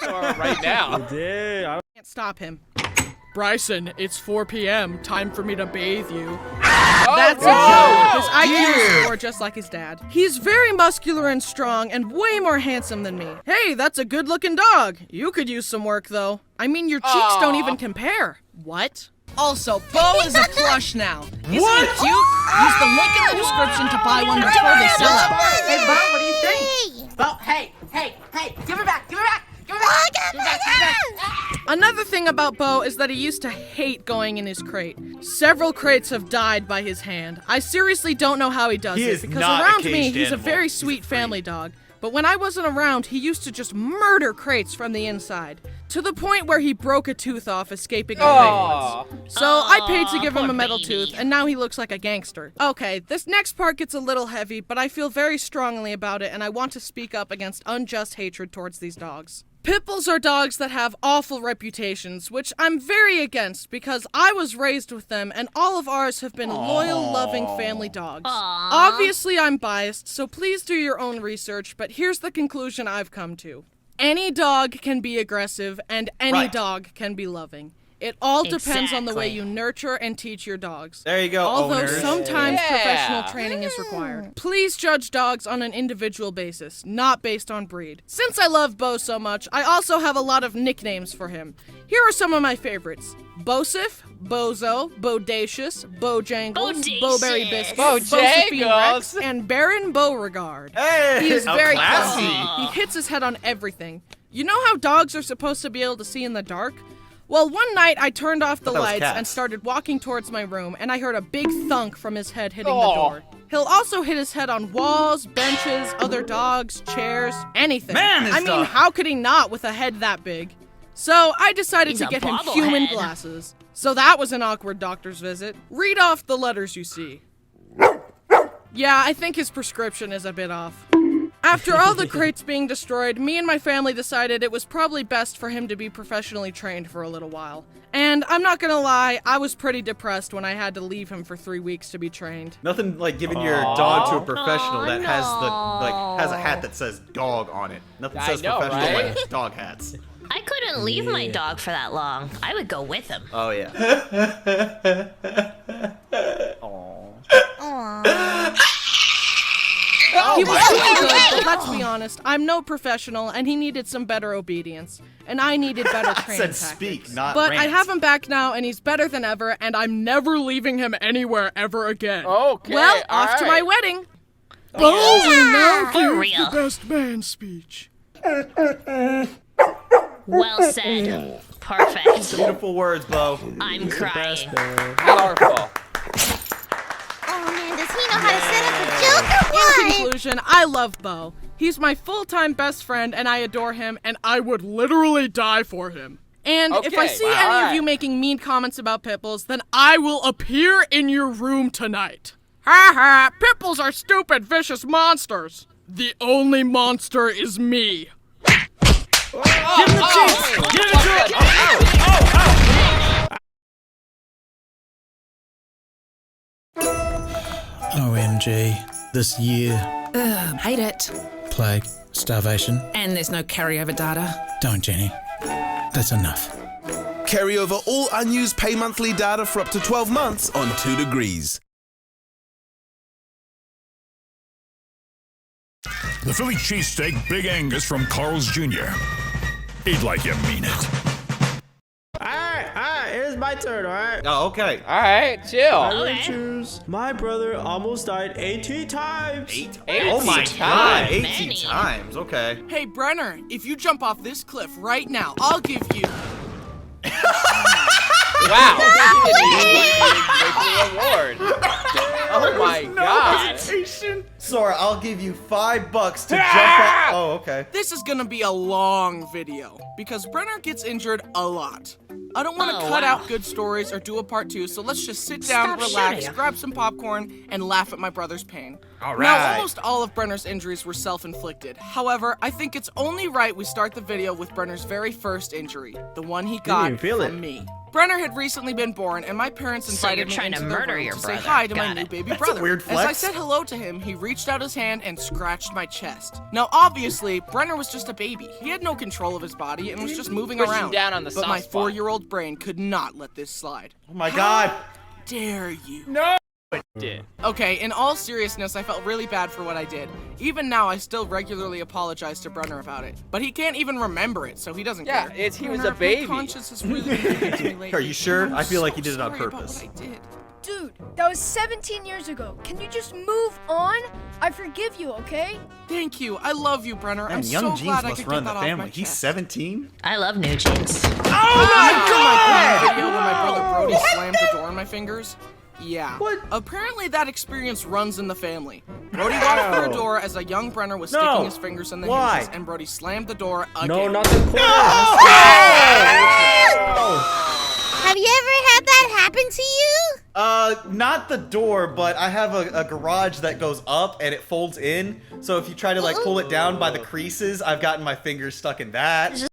store right now. Dang, I Can't stop him. Bryson, it's 4 p.m. Time for me to bathe you. Oh, That's a joke. His IQ is 4 just like his dad. He's very muscular and strong and way more handsome than me. Hey, that's a good-looking dog. You could use some work, though. I mean, your cheeks don't even compare. What? Also, Bo is a plush now. Isn't he cute? Use the link in the description to buy one before they sell out. Hey, Bo, what do you think? Bo, hey, give it back, give it back, give it back, give it back, give it back. Another thing about Bo is that he used to hate going in his crate. Several crates have died by his hand. I seriously don't know how he does it, because around me, he's a very sweet family dog. But when I wasn't around, he used to just murder crates from the inside, to the point where he broke a tooth off escaping a crate once. So I paid to give him a metal tooth, and now he looks like a gangster. Okay, this next part gets a little heavy, but I feel very strongly about it, and I want to speak up against unjust hatred towards these dogs. Pit bulls are dogs that have awful reputations, which I'm very against because I was raised with them and all of ours have been loyal, loving family dogs. Obviously, I'm biased, so please do your own research, but here's the conclusion I've come to. Any dog can be aggressive and any dog can be loving. It all depends on the way you nurture and teach your dogs. There you go, Although owners. sometimes professional training is required. Please judge dogs on an individual basis, not based on breed. Since I love Bo so much, I also have a lot of nicknames for him. Here are some of my favorites. Bosif, Bozo, Bodacious, Bojangles, Bowberry Biscuit, Bosephine Rex, and Baron Beauregard. Hey, He is how very classy. clumsy. He hits his head on everything. You know how dogs are supposed to be able to see in the dark? Well, one night I turned off the that was lights cats. and started walking towards my room, and I heard a big thunk from his head hitting the door. He'll also hit his head on walls, benches, other dogs, chairs, anything. Man, this I mean, dog. how could he not with a head that big? So I decided He's to a get him human bobblehead. glasses. So that was an awkward doctor's visit. Read off the letters you see. Yeah, I think his prescription is a bit off. After all the crates being destroyed, me and my family decided it was probably best for him to be professionally trained for a little while. And I'm not gonna lie, I was pretty depressed when I had to leave him for 3 weeks to be trained. Nothing like giving your dog to a professional that has has a hat that says dog on it. Nothing I says know, professional right? like dog hats. I couldn't leave my dog for that long. I would go with him. Oh yeah. He was doing good, but let's be honest, I'm no professional, and he needed some better obedience. And I needed better training Said tactics. speak, not But I rant. have him back now, and he's better than ever, and I'm never leaving him anywhere ever again. Okay, Well, off to my alright. wedding. Bo will now For give real. the best man speech. Well said. Perfect. Beautiful words, Bo. I'm crying. Powerful. Oh man, does he know how to set up a joke or what? In conclusion, I love Bo. He's my full-time best friend, and I adore him, and I would literally die for him. And if I Okay, see any of alright. you making mean comments about pit bulls, then I will appear in your room tonight. Ha ha! Pit bulls are stupid, vicious monsters. The only monster is me. Give him the cheeks! Give it to him! OMG, this year. Hate it. Plague, starvation. And there's no carryover data. Don't, Jenny. That's enough. Carry over all unused pay monthly data for up to 12 months on 2 Degrees. The Philly cheesesteak Big Angus from Carl's Jr. Eat like you mean it. Alright, it is my turn, alright? Oh, okay. Alright, chill. I'm gonna choose. My brother almost died 18 times. 18 Oh my times. god, 18 Many. times. Okay. Hey, Brenner, if you jump off this cliff right now, I'll give you... Wow. He didn't even make the award. Oh my god. Sora, I'll give you $5 to jump off. Oh, okay. This is gonna be a long video, because Brenner gets injured a lot. I don't want to Oh, cut wow. out good stories or do a part 2, so let's just sit down, Stop relax, shooting. grab some popcorn, and laugh at my brother's pain. All Now, right. almost all of Brenner's injuries were self-inflicted. However, I think it's only right we start the video with Brenner's very first injury, the one he got even feel from it. me. Brenner had recently been born, and my parents So you're invited me trying into to their murder room your to say brother. hi to my Got new it. baby That's a brother. weird As I flex. said hello to him, he reached out his hand and scratched my chest. Now, obviously, Brenner was just a baby. He had no control of his body and was just moving Push him around. down on the but soft my spot. 4-year-old brain could not let this slide. Oh my God. Dare you? No, it did. Okay, in all seriousness, I felt really bad for what I did. Even now, I still regularly apologize to Brenner about it. But he can't even remember it, so he doesn't Yeah, care. he was Brenner, a baby. My conscience has really been getting to me lately. Are you sure? I'm I feel like so he did it on sorry about purpose. what I did. Dude, that was 17 years ago. Can you just move on? I forgive you, okay? Thank you. I love you, Brenner. I'm Man, young so Jeans glad I must could run get the that off family. my He's chest. 17? I love new jeans. Oh my God! Video when my brother Brody slammed the door in my fingers? Yeah. What? Apparently that experience runs in the family. Brody walked through a door as a young Brenner was sticking his fingers in the Why? hinges, and Brody slammed the door again. No, not the corner. Have you ever had that happen to you? Not the door, but I have a garage that goes up and it folds in. So if you try to like pull it down by the creases, I've gotten my fingers stuck in that.